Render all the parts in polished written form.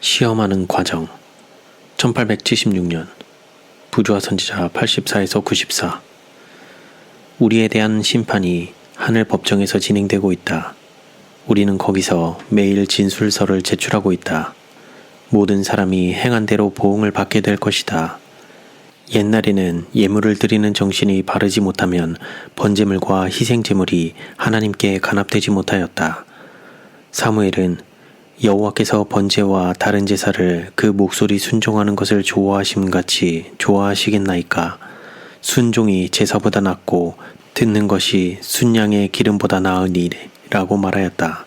시험하는 과정 1876년 부조화 선지자 84에서 94 우리에 대한 심판이 하늘 법정에서 진행되고 있다. 우리는 거기서 매일 진술서를 제출하고 있다. 모든 사람이 행한 대로 보응을 받게 될 것이다. 옛날에는 예물을 드리는 정신이 바르지 못하면 번제물과 희생제물이 하나님께 간합되지 못하였다. 사무엘은 여호와께서 번제와 다른 제사를 그 목소리 순종하는 것을 좋아하심같이 좋아하시겠나이까. 순종이 제사보다 낫고 듣는 것이 순양의 기름보다 나으니 라고 말하였다.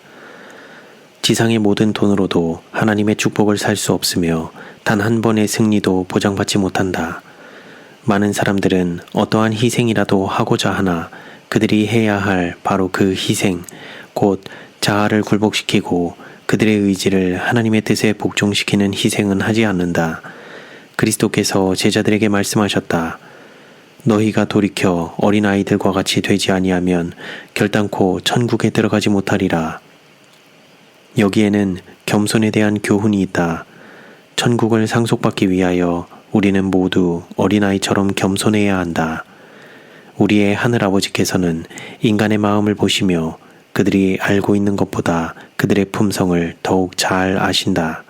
지상의 모든 돈으로도 하나님의 축복을 살 수 없으며 단 한 번의 승리도 보장받지 못한다. 많은 사람들은 어떠한 희생이라도 하고자 하나 그들이 해야 할 바로 그 희생, 곧 자아를 굴복시키고 그들의 의지를 하나님의 뜻에 복종시키는 희생은 하지 않는다. 그리스도께서 제자들에게 말씀하셨다. 너희가 돌이켜 어린아이들과 같이 되지 아니하면 결단코 천국에 들어가지 못하리라. 여기에는 겸손에 대한 교훈이 있다. 천국을 상속받기 위하여 우리는 모두 어린아이처럼 겸손해야 한다. 우리의 하늘아버지께서는 인간의 마음을 보시며 그들이 알고 있는 것보다 그들의 품성을 더욱 잘 아신다.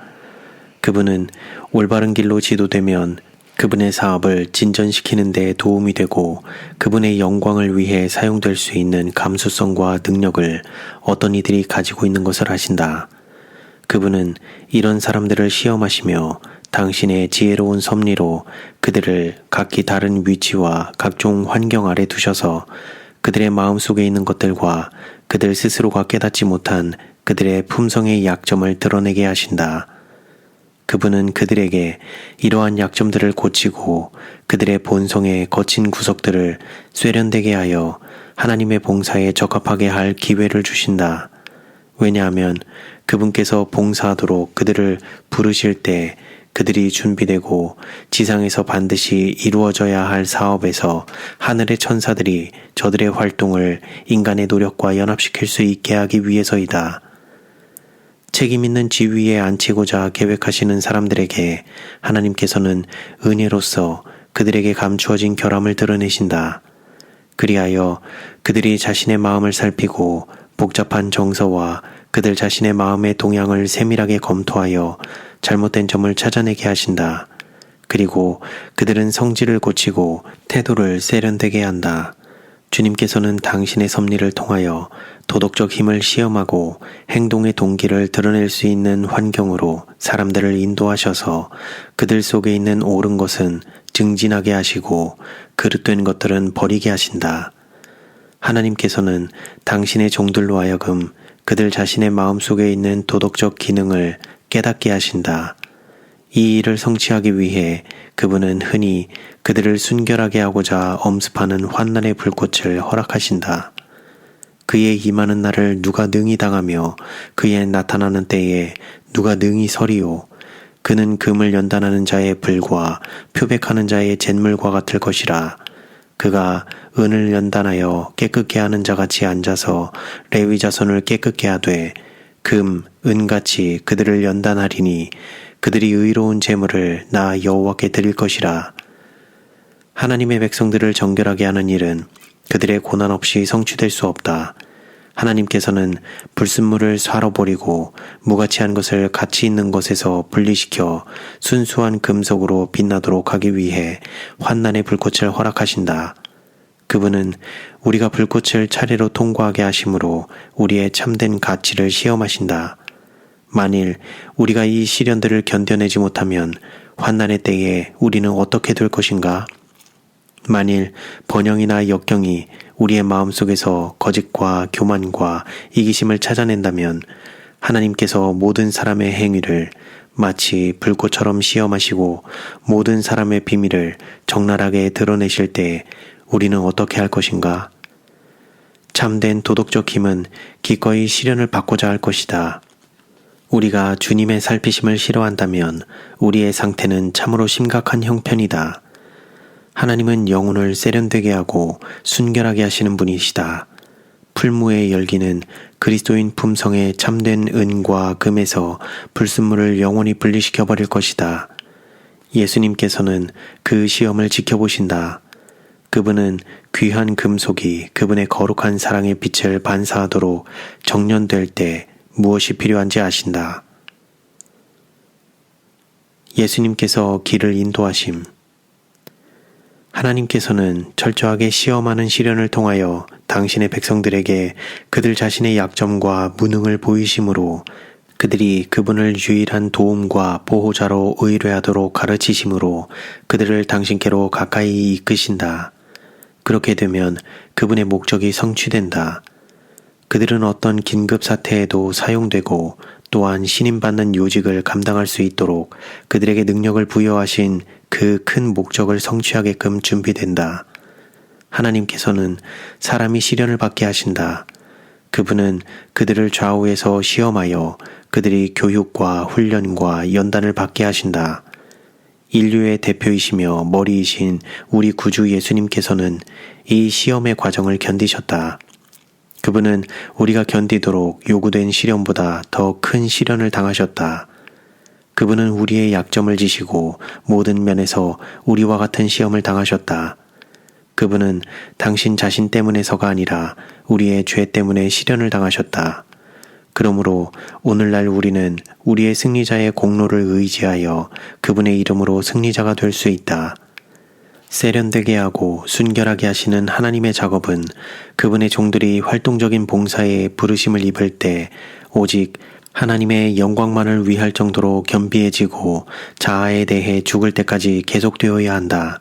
그분은 올바른 길로 지도되면 그분의 사업을 진전시키는 데 도움이 되고 그분의 영광을 위해 사용될 수 있는 감수성과 능력을 어떤 이들이 가지고 있는 것을 아신다. 그분은 이런 사람들을 시험하시며 당신의 지혜로운 섭리로 그들을 각기 다른 위치와 각종 환경 아래 두셔서 그들의 마음속에 있는 것들과 그들 스스로가 깨닫지 못한 그들의 품성의 약점을 드러내게 하신다. 그분은 그들에게 이러한 약점들을 고치고 그들의 본성의 거친 구석들을 쇠련되게 하여 하나님의 봉사에 적합하게 할 기회를 주신다. 왜냐하면 그분께서 봉사하도록 그들을 부르실 때 그들이 준비되고 지상에서 반드시 이루어져야 할 사업에서 하늘의 천사들이 저들의 활동을 인간의 노력과 연합시킬 수 있게 하기 위해서이다. 책임있는 지위에 앉히고자 계획하시는 사람들에게 하나님께서는 은혜로서 그들에게 감추어진 결함을 드러내신다. 그리하여 그들이 자신의 마음을 살피고 복잡한 정서와 그들 자신의 마음의 동향을 세밀하게 검토하여 잘못된 점을 찾아내게 하신다. 그리고 그들은 성질을 고치고 태도를 세련되게 한다. 주님께서는 당신의 섭리를 통하여 도덕적 힘을 시험하고 행동의 동기를 드러낼 수 있는 환경으로 사람들을 인도하셔서 그들 속에 있는 옳은 것은 증진하게 하시고 그릇된 것들은 버리게 하신다. 하나님께서는 당신의 종들로 하여금 그들 자신의 마음속에 있는 도덕적 기능을 깨닫게 하신다. 이 일을 성취하기 위해 그분은 흔히 그들을 순결하게 하고자 엄습하는 환난의 불꽃을 허락하신다. 그의 임하는 날을 누가 능히 당하며 그의 나타나는 때에 누가 능히 서리오. 그는 금을 연단하는 자의 불과 표백하는 자의 잿물과 같을 것이라. 그가 은을 연단하여 깨끗게 하는 자같이 앉아서 레위 자손을 깨끗게 하되 금, 은같이 그들을 연단하리니 그들이 의로운 제물을 나 여호와께 드릴 것이라. 하나님의 백성들을 정결하게 하는 일은 그들의 고난 없이 성취될 수 없다. 하나님께서는 불순물을 쇠러버리고 무가치한 것을 가치 있는 것에서 분리시켜 순수한 금속으로 빛나도록 하기 위해 환난의 불꽃을 허락하신다. 그분은 우리가 불꽃을 차례로 통과하게 하심으로 우리의 참된 가치를 시험하신다. 만일 우리가 이 시련들을 견뎌내지 못하면 환난의 때에 우리는 어떻게 될 것인가? 만일 번영이나 역경이 우리의 마음속에서 거짓과 교만과 이기심을 찾아낸다면 하나님께서 모든 사람의 행위를 마치 불꽃처럼 시험하시고 모든 사람의 비밀을 적나라하게 드러내실 때 우리는 어떻게 할 것인가? 참된 도덕적 힘은 기꺼이 시련을 받고자 할 것이다. 우리가 주님의 살피심을 싫어한다면 우리의 상태는 참으로 심각한 형편이다. 하나님은 영혼을 세련되게 하고 순결하게 하시는 분이시다. 풀무의 열기는 그리스도인 품성의 참된 은과 금에서 불순물을 영원히 분리시켜 버릴 것이다. 예수님께서는 그 시험을 지켜보신다. 그분은 귀한 금속이 그분의 거룩한 사랑의 빛을 반사하도록 정련될 때 무엇이 필요한지 아신다. 예수님께서 길을 인도하심. 하나님께서는 철저하게 시험하는 시련을 통하여 당신의 백성들에게 그들 자신의 약점과 무능을 보이심으로 그들이 그분을 유일한 도움과 보호자로 의뢰하도록 가르치심으로 그들을 당신께로 가까이 이끄신다. 그렇게 되면 그분의 목적이 성취된다. 그들은 어떤 긴급 사태에도 사용되고 또한 신임받는 요직을 감당할 수 있도록 그들에게 능력을 부여하신 그 큰 목적을 성취하게끔 준비된다. 하나님께서는 사람이 시련을 받게 하신다. 그분은 그들을 좌우에서 시험하여 그들이 교육과 훈련과 연단을 받게 하신다. 인류의 대표이시며 머리이신 우리 구주 예수님께서는 이 시험의 과정을 견디셨다. 그분은 우리가 견디도록 요구된 시련보다 더 큰 시련을 당하셨다. 그분은 우리의 약점을 지시고 모든 면에서 우리와 같은 시험을 당하셨다. 그분은 당신 자신 때문에서가 아니라 우리의 죄 때문에 시련을 당하셨다. 그러므로 오늘날 우리는 우리의 승리자의 공로를 의지하여 그분의 이름으로 승리자가 될 수 있다. 세련되게 하고 순결하게 하시는 하나님의 작업은 그분의 종들이 활동적인 봉사에 부르심을 입을 때 오직 하나님의 영광만을 위할 정도로 겸비해지고 자아에 대해 죽을 때까지 계속되어야 한다.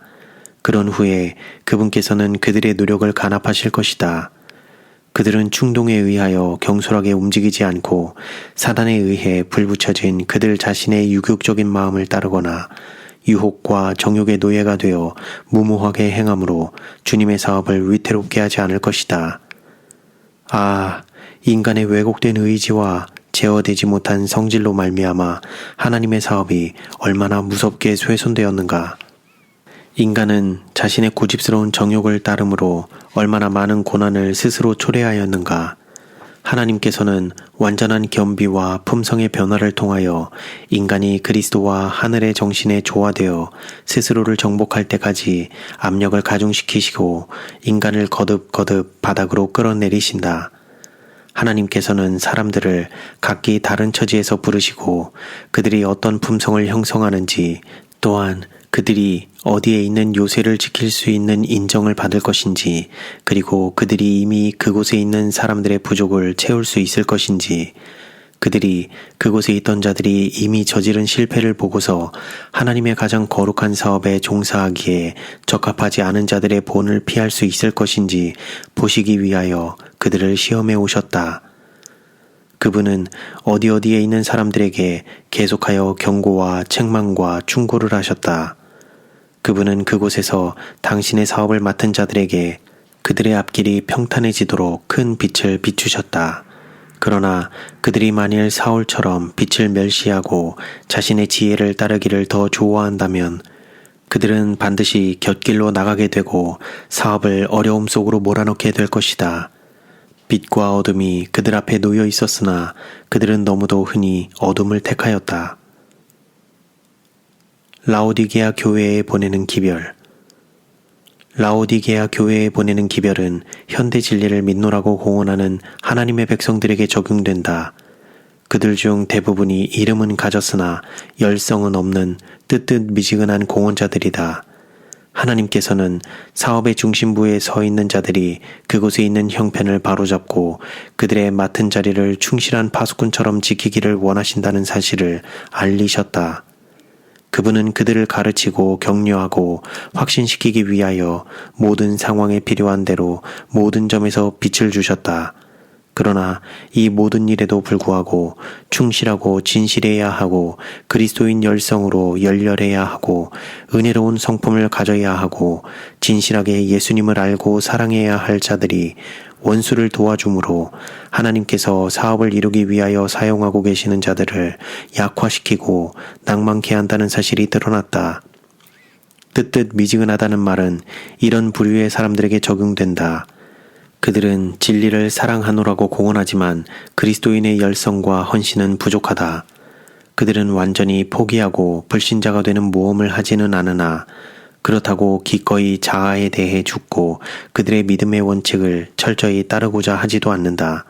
그런 후에 그분께서는 그들의 노력을 간합하실 것이다. 그들은 충동에 의하여 경솔하게 움직이지 않고 사단에 의해 불붙여진 그들 자신의 유격적인 마음을 따르거나 유혹과 정욕의 노예가 되어 무모하게 행함으로 주님의 사업을 위태롭게 하지 않을 것이다. 아, 인간의 왜곡된 의지와 제어되지 못한 성질로 말미암아 하나님의 사업이 얼마나 무섭게 훼손되었는가. 인간은 자신의 고집스러운 정욕을 따름으로 얼마나 많은 고난을 스스로 초래하였는가. 하나님께서는 완전한 겸비와 품성의 변화를 통하여 인간이 그리스도와 하늘의 정신에 조화되어 스스로를 정복할 때까지 압력을 가중시키시고 인간을 거듭거듭 바닥으로 끌어내리신다. 하나님께서는 사람들을 각기 다른 처지에서 부르시고 그들이 어떤 품성을 형성하는지 또한 그들이 어디에 있는 요새를 지킬 수 있는 인정을 받을 것인지 그리고 그들이 이미 그곳에 있는 사람들의 부족을 채울 수 있을 것인지 그들이 그곳에 있던 자들이 이미 저지른 실패를 보고서 하나님의 가장 거룩한 사업에 종사하기에 적합하지 않은 자들의 본을 피할 수 있을 것인지 보시기 위하여 그들을 시험해 오셨다. 그분은 어디에 있는 사람들에게 계속하여 경고와 책망과 충고를 하셨다. 그분은 그곳에서 당신의 사업을 맡은 자들에게 그들의 앞길이 평탄해지도록 큰 빛을 비추셨다. 그러나 그들이 만일 사울처럼 빛을 멸시하고 자신의 지혜를 따르기를 더 좋아한다면 그들은 반드시 곁길로 나가게 되고 사업을 어려움 속으로 몰아넣게 될 것이다. 빛과 어둠이 그들 앞에 놓여 있었으나 그들은 너무도 흔히 어둠을 택하였다. 라오디게아 교회에 보내는 기별. 라오디게아 교회에 보내는 기별은 현대 진리를 믿노라고 공언하는 하나님의 백성들에게 적용된다. 그들 중 대부분이 이름은 가졌으나 열성은 없는 뜨뜻미지근한 공언자들이다. 하나님께서는 사업의 중심부에 서 있는 자들이 그곳에 있는 형편을 바로잡고 그들의 맡은 자리를 충실한 파수꾼처럼 지키기를 원하신다는 사실을 알리셨다. 그분은 그들을 가르치고 격려하고 확신시키기 위하여 모든 상황에 필요한 대로 모든 점에서 빛을 주셨다. 그러나 이 모든 일에도 불구하고 충실하고 진실해야 하고 그리스도인 열성으로 열렬해야 하고 은혜로운 성품을 가져야 하고 진실하게 예수님을 알고 사랑해야 할 자들이 원수를 도와줌으로 하나님께서 사업을 이루기 위하여 사용하고 계시는 자들을 약화시키고 낭만케 한다는 사실이 드러났다. 뜨뜻미지근하다는 말은 이런 부류의 사람들에게 적용된다. 그들은 진리를 사랑하노라고 공언하지만 그리스도인의 열성과 헌신은 부족하다. 그들은 완전히 포기하고 불신자가 되는 모험을 하지는 않으나 그렇다고 기꺼이 자아에 대해 죽고 그들의 믿음의 원칙을 철저히 따르고자 하지도 않는다.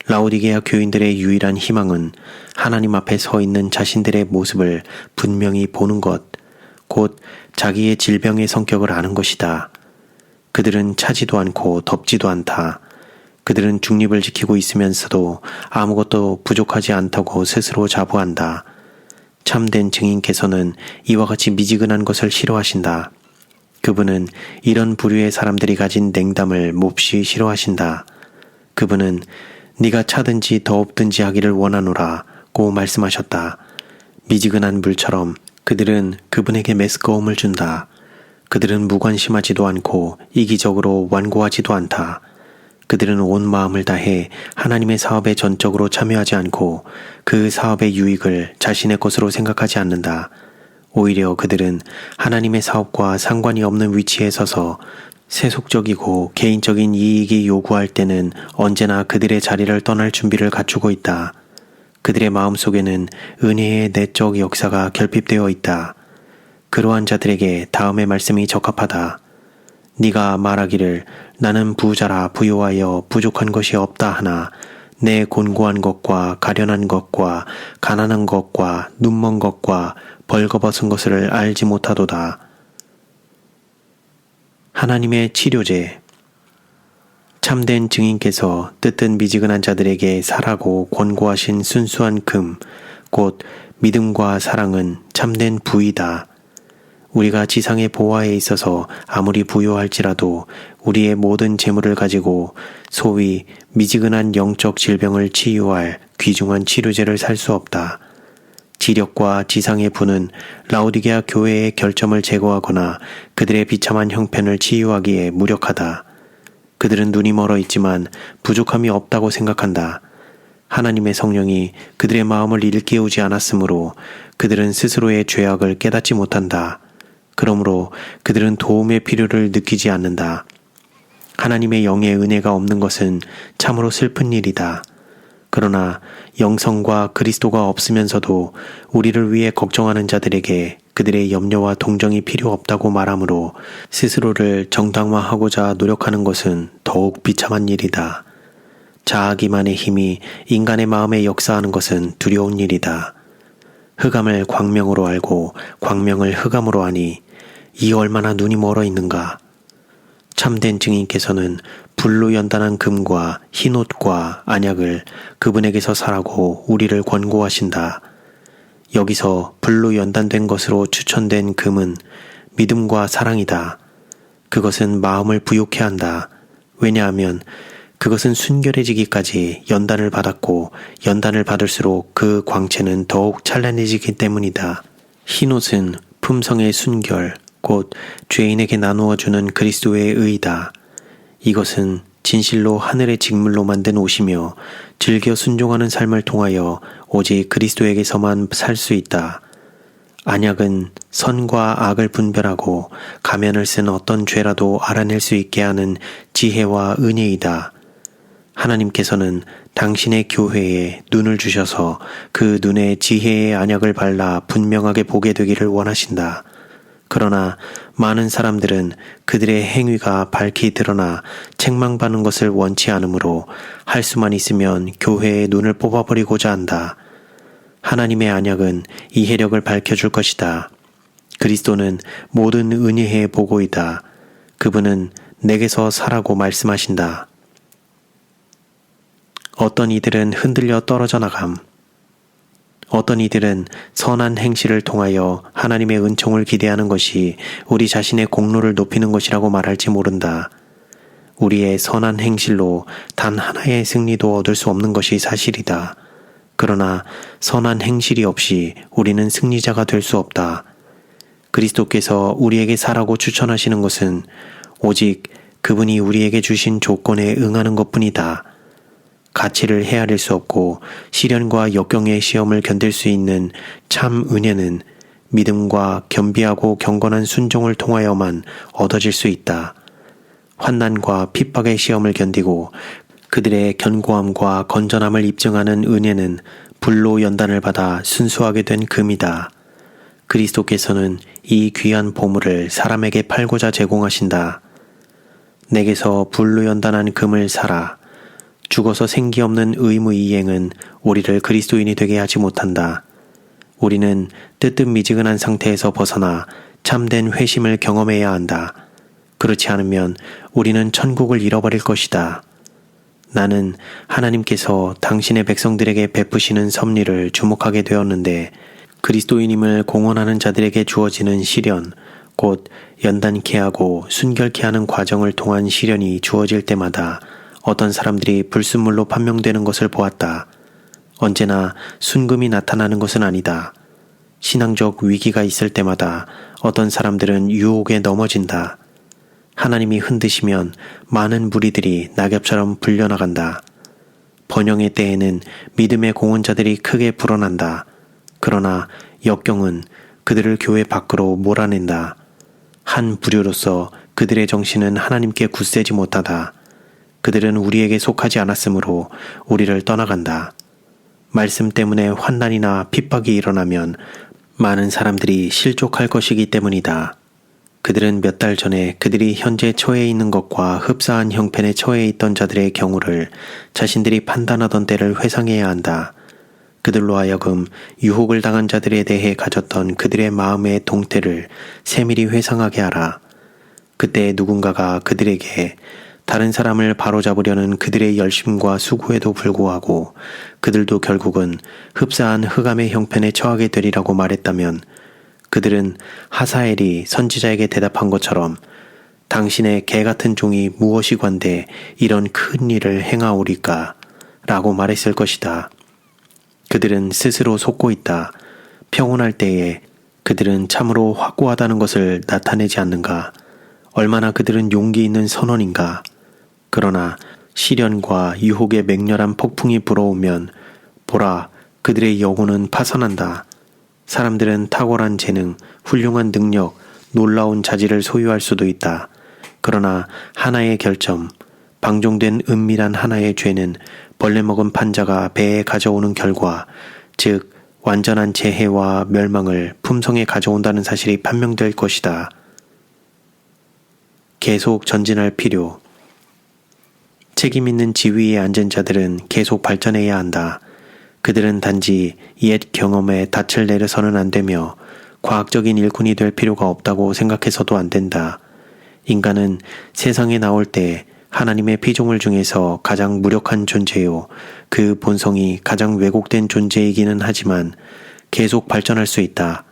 라오디게아 교인들의 유일한 희망은 하나님 앞에 서 있는 자신들의 모습을 분명히 보는 것, 곧 자기의 질병의 성격을 아는 것이다. 그들은 차지도 않고 덥지도 않다. 그들은 중립을 지키고 있으면서도 아무것도 부족하지 않다고 스스로 자부한다. 참된 증인께서는 이와 같이 미지근한 것을 싫어하신다. 그분은 이런 부류의 사람들이 가진 냉담을 몹시 싫어하신다. 그분은 네가 차든지 더웁든지 하기를 원하노라고 말씀하셨다. 미지근한 물처럼 그들은 그분에게 메스꺼움을 준다. 그들은 무관심하지도 않고 이기적으로 완고하지도 않다. 그들은 온 마음을 다해 하나님의 사업에 전적으로 참여하지 않고 그 사업의 유익을 자신의 것으로 생각하지 않는다. 오히려 그들은 하나님의 사업과 상관이 없는 위치에 서서 세속적이고 개인적인 이익이 요구할 때는 언제나 그들의 자리를 떠날 준비를 갖추고 있다. 그들의 마음속에는 은혜의 내적 역사가 결핍되어 있다. 그러한 자들에게 다음의 말씀이 적합하다. 네가 말하기를 나는 부자라 부요하여 부족한 것이 없다 하나 내 곤고한 것과 가련한 것과 가난한 것과 눈먼 것과 벌거벗은 것을 알지 못하도다. 하나님의 치료제. 참된 증인께서 뜨뜻 미지근한 자들에게 사라고 권고하신 순수한 금, 곧 믿음과 사랑은 참된 부이다. 우리가 지상의 보화에 있어서 아무리 부유할지라도 우리의 모든 재물을 가지고 소위 미지근한 영적 질병을 치유할 귀중한 치료제를 살 수 없다. 지력과 지상의 부는 라오디게아 교회의 결점을 제거하거나 그들의 비참한 형편을 치유하기에 무력하다. 그들은 눈이 멀어 있지만 부족함이 없다고 생각한다. 하나님의 성령이 그들의 마음을 일깨우지 않았으므로 그들은 스스로의 죄악을 깨닫지 못한다. 그러므로 그들은 도움의 필요를 느끼지 않는다. 하나님의 영의 은혜가 없는 것은 참으로 슬픈 일이다. 그러나 영성과 그리스도가 없으면서도 우리를 위해 걱정하는 자들에게 그들의 염려와 동정이 필요 없다고 말하므로 스스로를 정당화하고자 노력하는 것은 더욱 비참한 일이다. 자아기만의 힘이 인간의 마음에 역사하는 것은 두려운 일이다. 흑암을 광명으로 알고 광명을 흑암으로 아니 이 얼마나 눈이 멀어 있는가. 참된 증인께서는 불로 연단한 금과 흰옷과 안약을 그분에게서 사라고 우리를 권고하신다. 여기서 불로 연단된 것으로 추천된 금은 믿음과 사랑이다. 그것은 마음을 부욕해 한다. 왜냐하면 그것은 순결해지기까지 연단을 받았고 연단을 받을수록 그 광채는 더욱 찬란해지기 때문이다. 흰옷은 품성의 순결, 곧 죄인에게 나누어 주는 그리스도의 의이다. 이것은 진실로 하늘의 직물로 만든 옷이며 즐겨 순종하는 삶을 통하여 오직 그리스도에게서만 살 수 있다. 안약은 선과 악을 분별하고 가면을 쓴 어떤 죄라도 알아낼 수 있게 하는 지혜와 은혜이다. 하나님께서는 당신의 교회에 눈을 주셔서 그 눈에 지혜의 안약을 발라 분명하게 보게 되기를 원하신다. 그러나 많은 사람들은 그들의 행위가 밝히 드러나 책망받는 것을 원치 않으므로 할 수만 있으면 교회의 눈을 뽑아버리고자 한다. 하나님의 안약은 이해력을 밝혀줄 것이다. 그리스도는 모든 은혜의 보고이다. 그분은 내게서 사라고 말씀하신다. 어떤 이들은 흔들려 떨어져 나감. 어떤 이들은 선한 행실을 통하여 하나님의 은총을 기대하는 것이 우리 자신의 공로를 높이는 것이라고 말할지 모른다. 우리의 선한 행실로 단 하나의 승리도 얻을 수 없는 것이 사실이다. 그러나 선한 행실이 없이 우리는 승리자가 될 수 없다. 그리스도께서 우리에게 사라고 추천하시는 것은 오직 그분이 우리에게 주신 조건에 응하는 것뿐이다. 가치를 헤아릴 수 없고 시련과 역경의 시험을 견딜 수 있는 참 은혜는 믿음과 겸비하고 경건한 순종을 통하여만 얻어질 수 있다. 환난과 핍박의 시험을 견디고 그들의 견고함과 건전함을 입증하는 은혜는 불로 연단을 받아 순수하게 된 금이다. 그리스도께서는 이 귀한 보물을 사람에게 팔고자 제공하신다. 내게서 불로 연단한 금을 사라. 죽어서 생기 없는 의무 이행은 우리를 그리스도인이 되게 하지 못한다. 우리는 뜨뜻미지근한 상태에서 벗어나 참된 회심을 경험해야 한다. 그렇지 않으면 우리는 천국을 잃어버릴 것이다. 나는 하나님께서 당신의 백성들에게 베푸시는 섭리를 주목하게 되었는데 그리스도인임을 공언하는 자들에게 주어지는 시련, 곧 연단케 하고 순결케 하는 과정을 통한 시련이 주어질 때마다 어떤 사람들이 불순물로 판명되는 것을 보았다. 언제나 순금이 나타나는 것은 아니다. 신앙적 위기가 있을 때마다 어떤 사람들은 유혹에 넘어진다. 하나님이 흔드시면 많은 무리들이 낙엽처럼 불려나간다. 번영의 때에는 믿음의 공헌자들이 크게 불어난다. 그러나 역경은 그들을 교회 밖으로 몰아낸다. 한 부류로서 그들의 정신은 하나님께 굳세지 못하다. 그들은 우리에게 속하지 않았으므로 우리를 떠나간다. 말씀 때문에 환난이나 핍박이 일어나면 많은 사람들이 실족할 것이기 때문이다. 그들은 몇 달 전에 그들이 현재 처해 있는 것과 흡사한 형편에 처해 있던 자들의 경우를 자신들이 판단하던 때를 회상해야 한다. 그들로 하여금 유혹을 당한 자들에 대해 가졌던 그들의 마음의 동태를 세밀히 회상하게 하라. 그때 누군가가 그들에게 다른 사람을 바로잡으려는 그들의 열심과 수고에도 불구하고 그들도 결국은 흡사한 흑암의 형편에 처하게 되리라고 말했다면 그들은 하사엘이 선지자에게 대답한 것처럼 당신의 개같은 종이 무엇이 관대 이런 큰 일을 행하오리까? 라고 말했을 것이다. 그들은 스스로 속고 있다. 평온할 때에 그들은 참으로 확고하다는 것을 나타내지 않는가? 얼마나 그들은 용기 있는 선원인가? 그러나 시련과 유혹의 맹렬한 폭풍이 불어오면 보라, 그들의 영혼은 파산한다. 사람들은 탁월한 재능, 훌륭한 능력, 놀라운 자질을 소유할 수도 있다. 그러나 하나의 결점, 방종된 은밀한 하나의 죄는 벌레 먹은 판자가 배에 가져오는 결과, 즉 완전한 재해와 멸망을 품성에 가져온다는 사실이 판명될 것이다. 계속 전진할 필요. 책임 있는 지위에 앉은 자들은 계속 발전해야 한다. 그들은 단지 옛 경험에 닻을 내려서는 안 되며 과학적인 일꾼이 될 필요가 없다고 생각해서도 안 된다. 인간은 세상에 나올 때 하나님의 피조물 중에서 가장 무력한 존재요. 그 본성이 가장 왜곡된 존재이기는 하지만 계속 발전할 수 있다.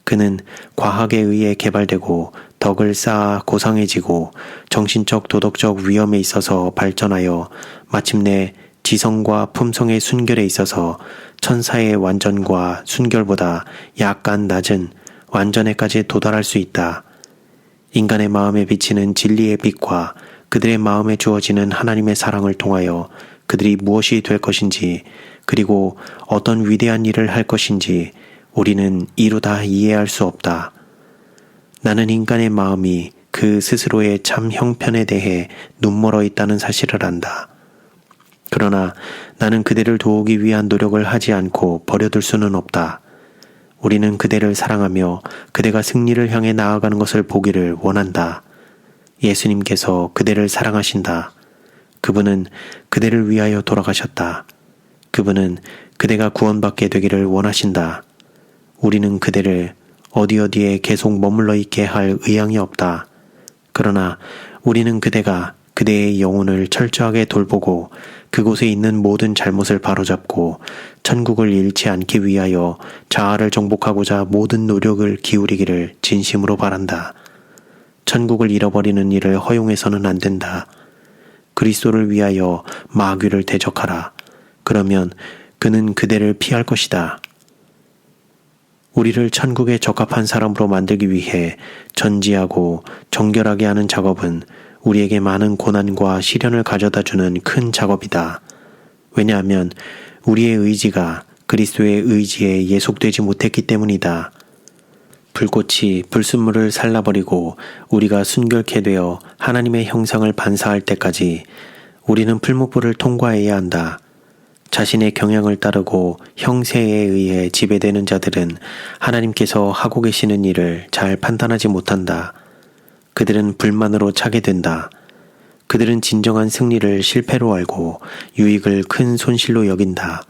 그는 과학에 의해 개발되고 덕을 쌓아 고상해지고 정신적 도덕적 위험에 있어서 발전하여 마침내 지성과 품성의 순결에 있어서 천사의 완전과 순결보다 약간 낮은 완전에까지 도달할 수 있다. 인간의 마음에 비치는 진리의 빛과 그들의 마음에 주어지는 하나님의 사랑을 통하여 그들이 무엇이 될 것인지 그리고 어떤 위대한 일을 할 것인지 우리는 이루 다 이해할 수 없다. 나는 인간의 마음이 그 스스로의 참 형편에 대해 눈멀어 있다는 사실을 안다. 그러나 나는 그대를 도우기 위한 노력을 하지 않고 버려둘 수는 없다. 우리는 그대를 사랑하며 그대가 승리를 향해 나아가는 것을 보기를 원한다. 예수님께서 그대를 사랑하신다. 그분은 그대를 위하여 돌아가셨다. 그분은 그대가 구원받게 되기를 원하신다. 우리는 그대를 어디에 계속 머물러 있게 할 의향이 없다. 그러나 우리는 그대가 그대의 영혼을 철저하게 돌보고 그곳에 있는 모든 잘못을 바로잡고 천국을 잃지 않기 위하여 자아를 정복하고자 모든 노력을 기울이기를 진심으로 바란다. 천국을 잃어버리는 일을 허용해서는 안 된다. 그리스도를 위하여 마귀를 대적하라. 그러면 그는 그대를 피할 것이다. 우리를 천국에 적합한 사람으로 만들기 위해 전지하고 정결하게 하는 작업은 우리에게 많은 고난과 시련을 가져다주는 큰 작업이다. 왜냐하면 우리의 의지가 그리스도의 의지에 예속되지 못했기 때문이다. 불꽃이 불순물을 살라버리고 우리가 순결케 되어 하나님의 형상을 반사할 때까지 우리는 풀무불을 통과해야 한다. 자신의 경향을 따르고 형세에 의해 지배되는 자들은 하나님께서 하고 계시는 일을 잘 판단하지 못한다. 그들은 불만으로 차게 된다. 그들은 진정한 승리를 실패로 알고 유익을 큰 손실로 여긴다.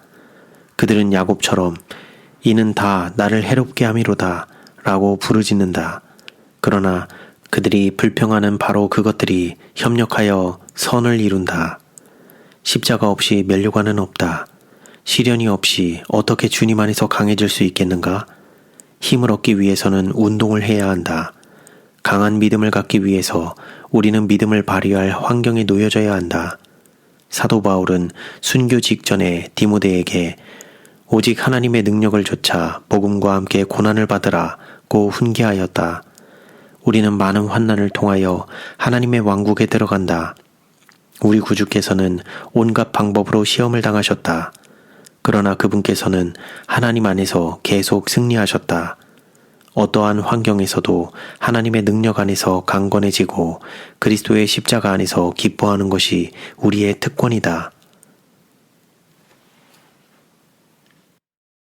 그들은 야곱처럼 이는 다 나를 해롭게 함이로다 라고 부르짖는다. 그러나 그들이 불평하는 바로 그것들이 협력하여 선을 이룬다. 십자가 없이 면류관은 없다. 시련이 없이 어떻게 주님 안에서 강해질 수 있겠는가? 힘을 얻기 위해서는 운동을 해야 한다. 강한 믿음을 갖기 위해서 우리는 믿음을 발휘할 환경에 놓여져야 한다. 사도 바울은 순교 직전에 디모데에게 오직 하나님의 능력을 좇아 복음과 함께 고난을 받으라고 훈계하였다. 우리는 많은 환난을 통하여 하나님의 왕국에 들어간다. 우리 구주께서는 온갖 방법으로 시험을 당하셨다. 그러나 그분께서는 하나님 안에서 계속 승리하셨다. 어떠한 환경에서도 하나님의 능력 안에서 강건해지고 그리스도의 십자가 안에서 기뻐하는 것이 우리의 특권이다.